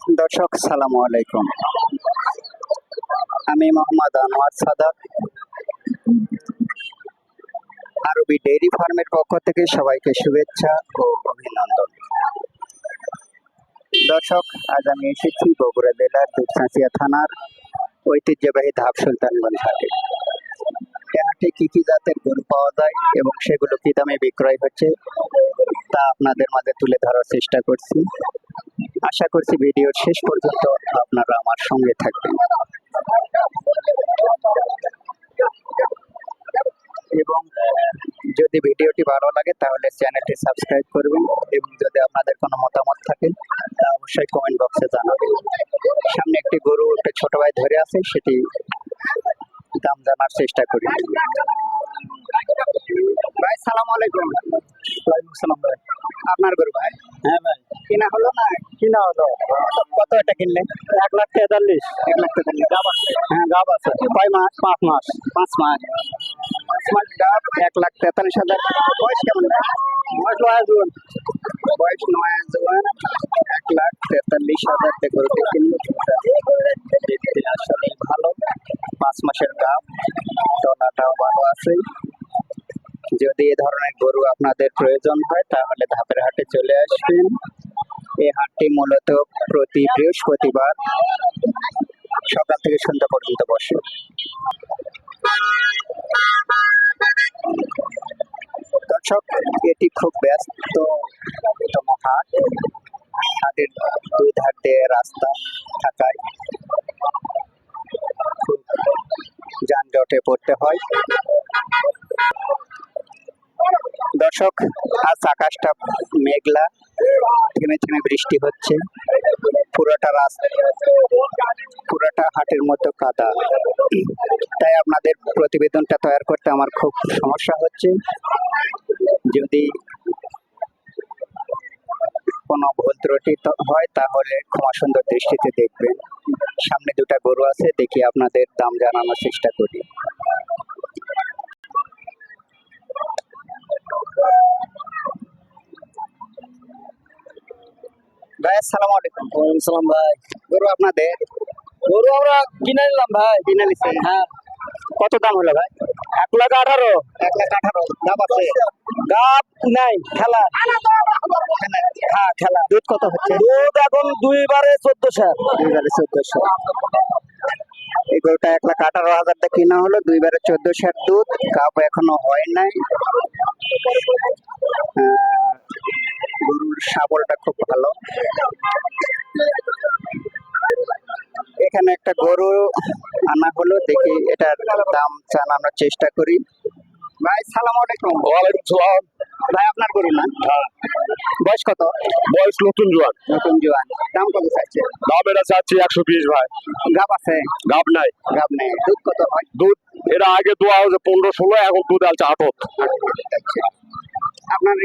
দর্শক সালামু আলাইকুম, আমি মোহাম্মদ আনোয়ার সাদাত আরবি ডেইরি ফার্মের পক্ষ থেকে সবাইকে শুভেচ্ছা ও অভিনন্দন। দর্শক, আজ আমি এসেছি বগুড়া জেলার দুপচাঁচিয়া থানার ঐতিহ্যবাহী ধাপ সুলতানগঞ্জ হাটে। এ হাটে কি কি জাতের গরু পাওয়া যায় এবং সেগুলো কি দামে বিক্রয় হচ্ছে তা আপনাদের মাঝে তুলে ধরার চেষ্টা করছি। আশা করছি ভিডিওর শেষ পর্যন্ত আপনারা আমার সঙ্গে থাকবেন এবং যদি ভিডিওটি ভালো লাগে তাহলে চ্যানেলটি সাবস্ক্রাইব করবেন এবং যদি আপনাদের কোনো মতামত থাকে তা অবশ্যই কমেন্ট বক্সে জানাবেন। সামনে একটি গরু একটা ছোট ভাই ধরে আছে, সেটি দাম জানার চেষ্টা করি। ভাই সালাম আলাইকুম। ওয়ালাইকুম সালাম ভাই। আপনার গরু ভাই? হ্যাঁ ভাই। কিনা হলো না? কিনা হলো। কত এটা কিনলেন? 1,43,000। 1,43,000 গাব আছে? হ্যাঁ গাব আছে। কয় মাস? 5 মাস। 5 মাস। 5 মাস গাব, 1,43,000। বয়স কেমন? বয়স 9 জুন। বয়স 9 জুন, 1,43,000 গরুটি কিনলো। দেখতে আসলে ভালো। 5 মাসের গাব, তলাটাও ভালো আছে। যদি এ ধরনের গরু আপনাদের প্রয়োজন হয় তাহলে ধাপের হাটে চলে আসবেন। এই হাটটি মূলত প্রতি বৃহস্পতিবার সকাল থেকে সন্ধ্যা পর্যন্ত বসে। দর্শক, এটি খুব ব্যস্ততম হাট। হাটের দুই ধার দিয়ে রাস্তা থাকায় খুব যানজটে পড়তে হয়। দর্শক, আজ আকাশটা মেঘলা, থেমে থেমে বৃষ্টি হচ্ছে। পুরাটা হাটের মতো কাদা, তাই আপনাদের প্রতিবেদনটা তৈরি করতে আমার খুব সমস্যা হচ্ছে। যদি কোনো ভুল ত্রুটি হয় তাহলে ক্ষমা সুন্দর দৃষ্টিতে দেখবেন। সামনে দুটা গরু আছে, দেখি আপনাদের দাম জানানোর চেষ্টা করি। ভাই আসসালামু আলাইকুম। ওয়ালাইকুম সালাম ভাই। গরু আপনাদের? গরু আমরা কিনে নিলাম ভাই। কিনে নিছেন? হ্যাঁ। কত দাম হলো ভাই? 1,18,000। 1,18,000 গাব আছে? গাব নাই, খেলা। হ্যাঁ খেলা। দুধ কত হচ্ছে? দুধ এখন 2বারে 1400। 2বারে 1400। এই গরুটা 1,18,000 দিয়ে কিনা হলো, 2বারে 1400 দুধ। গাব এখনো হয় নাই। গরুর শাবলটা খুব ভালো। এখানে একটা গরু আনা হলো, দেখি এটার দাম জানানোর চেষ্টা করি। ভাই সালাম আলাইকুম। ওয়ালাইকুম সালাম। ভাই আপনার গরু না? হ্যাঁ। বয়স কত? বয়স নতুন জোয়ান। নতুন জোয়ান। দাম কত চাইছে? দাম এটা চাচ্ছি 120 ভাই। গাব আছে? গাব নাই। গাব নেই। দুধ কত হয়? দুধ এটা আগে দোয়া হচ্ছে 15-16, এখন দুধ আলছে 8। আপনার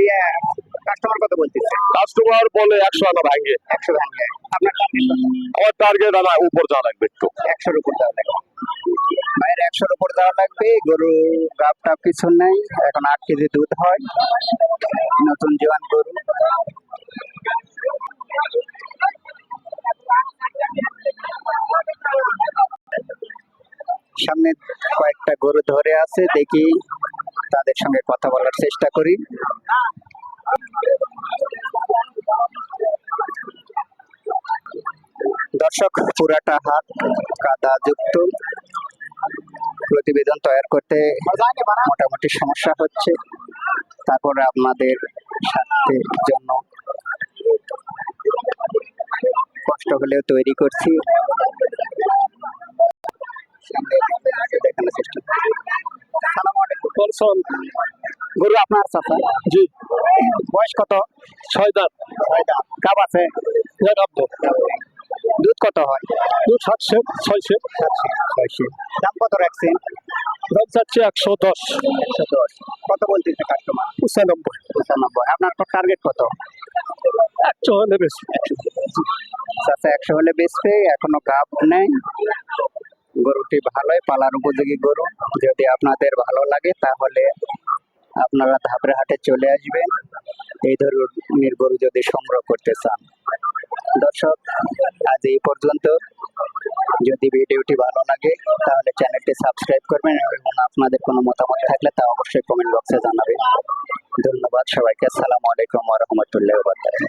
কাস্টমার কত বলতেছে? কাস্টমার বলে 100 আনা ভাঙে। 100 ভাঙে। আপনার আমার টার্গেট আনা উপর যাওয়া লাগবে একটু। 100-র উপর দেওয়া লাগবে। ভাইয়ের 100-র উপর দেওয়া লাগবে। গরু গাব টাব কিছু নেই, এখন 8 কেজি দুধ হয়। নতুন জোয়ান গরু। সামনে কয়েকটা গরু ধরে আছে, দেখি তাদের সঙ্গে কথা বলার চেষ্টা করি। দর্শক, পুরাটা হাট কাদা যুক্ত। প্রতিবেদন তৈরি করতে মোটামুটি সমস্যা হচ্ছে, তারপরে আপনাদের স্বার্থের জন্য কষ্ট হলেও তৈরি করছি। দেখানোর চেষ্টা করি। আসসালামু আলাইকুম। গরু আপনার চাচা? জি। বয়স কত? 6 দাঁত। 6 দাঁত। গাব আছে? গাব তো। দুধ কত হয়? দুধ 700-600। দাম কত রাখছেন? দাম চাচ্ছি 110। 110। কত বলতেছে কাস্টমার? 95। আপনার টার্গেট কত? 100 হলে বেশি। চাচা 100 হলে বেচবে। এখনো গাব নেই। গরুটি ভালোই, পালার উপযোগী গরু। যদি আপনাদের ভালো লাগে তাহলে আপনারা ধাপের হাটে চলে আসবেন এই ধরনের গরু যদি সংগ্রহ করতে চান। দর্শক, আজ এই পর্যন্ত। যদি ভিডিওটি ভালো লাগে তাহলে চ্যানেলটি সাবস্ক্রাইব করবেন এবং আপনাদের কোনো মতামত থাকলে তা অবশ্যই কমেন্ট বক্সে জানাবেন। ধন্যবাদ সবাইকে। আসসালামু আলাইকুম ওয়া রাহমাতুল্লাহি ওয়া বারাকাতুহু।